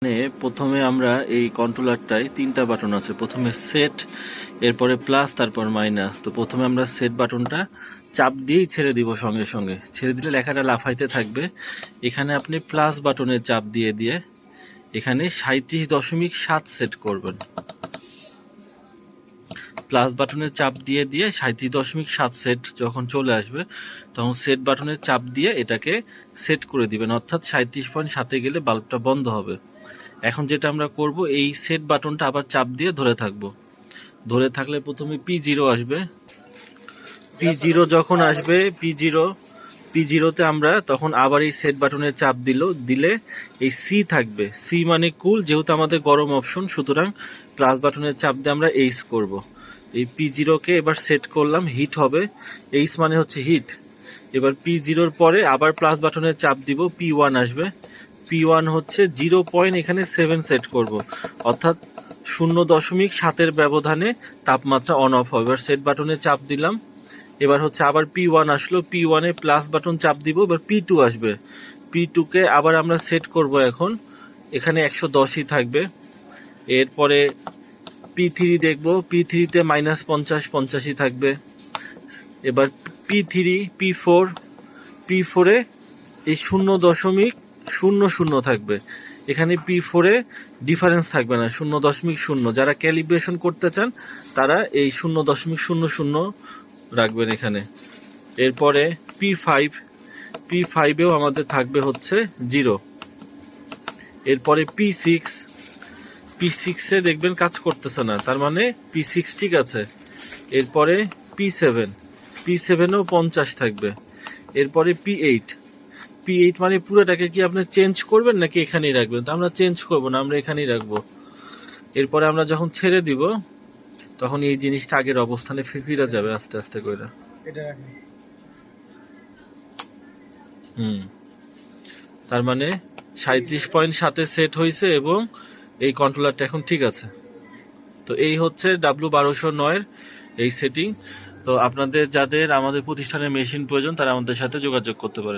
মানে প্রথমে আমরা এই কন্ট্রোলারটায় তিনটা বাটন আছে, প্রথমে সেট, এরপরে প্লাস, তারপর মাইনাস। তো প্রথমে আমরা সেট বাটনটা চাপ দিয়েই ছেড়ে দিব, সঙ্গে সঙ্গে ছেড়ে দিলে লেখাটা লাফাইতে থাকবে। এখানে আপনি প্লাস বাটনে চাপ দিয়ে দিয়ে এখানে 37.7 সেট করবেন। প্লাস বাটনের চাপ দিয়ে দিয়ে 37.7 সেট যখন চলে আসবে তখন সেট বাটনের চাপ দিয়ে এটাকে সেট করে দিবেন, অর্থাৎ 37.7-এ গেলে বাল্বটা বন্ধ হবে। এখন যেটা আমরা করব, এই সেট বাটনটা আবার চাপ দিয়ে ধরে থাকব। ধরে থাকলে প্রথমে P0 আসবে। P0 যখন আসবে, P0তে আমরা তখন আবার এই সেট বাটনের চাপ দিলে এই সি থাকবে। সি মানে কুল, যেহেতু আমাদের গরম অপশন, সুতরাং প্লাস বাটনের চাপ দিয়ে আমরা এইচ করব। এই P0কে এবার সেট করলাম, হিট হবে। এইচ মানে হচ্ছে হিট। এবার P0-র পরে আবার প্লাস বাটনের চাপ দিব, P1 আসবে। P1 হচ্ছে 0.7 সেট করব, অর্থাৎ 0.7-এর ব্যবধানে তাপমাত্রা অন অফ হবে। এবার সেট বাটনে চাপ দিলাম। এবার হচ্ছে আবার P1 আসলো, P1-এ প্লাস বাটন চাপ দিব। এবার P2 আসবে। P2-কে আবার আমরা সেট করব, এখন এখানে 110ই থাকবে। এরপরে P3 দেখব, P3-তে -50-50ই থাকবে। এবার P3, P4-এ এই 0.00 থাকবে। এখানে P4-এ ডিফারেন্স থাকবে না, 0.0। যারা ক্যালিব্রেশন করতে চান তারা এই 0.00 রাখবেন এখানে। এরপরে P5-এও আমাদের থাকবে হচ্ছে 0। এরপরে P6-এ দেখবেন কাজ করতেছে না, তার মানে P6 ঠিক আছে। এরপরে P7-এও 50 থাকবে। এরপরে P8 মানে পুরোটাকে কি আপনি চেঞ্জ করবেন নাকি এখানেই রাখবেন? তো আমরা চেঞ্জ করব না, আমরা এখানেই রাখবো। এরপরে আমরা যখন ছেড়ে দিব তখন এই জিনিসটা আগের অবস্থানে ফিরে যাবে আস্তে আস্তে করে। তার মানে 37.7-এ সেট হয়েছে এবং এই কন্ট্রোলারটা এখন ঠিক আছে। তো এই হচ্ছে W1209-এর এই সেটিং। তো আপনাদের যাদের আমাদের প্রতিষ্ঠানের মেশিন প্রয়োজন তারা আমাদের সাথে যোগাযোগ করতে পারেন।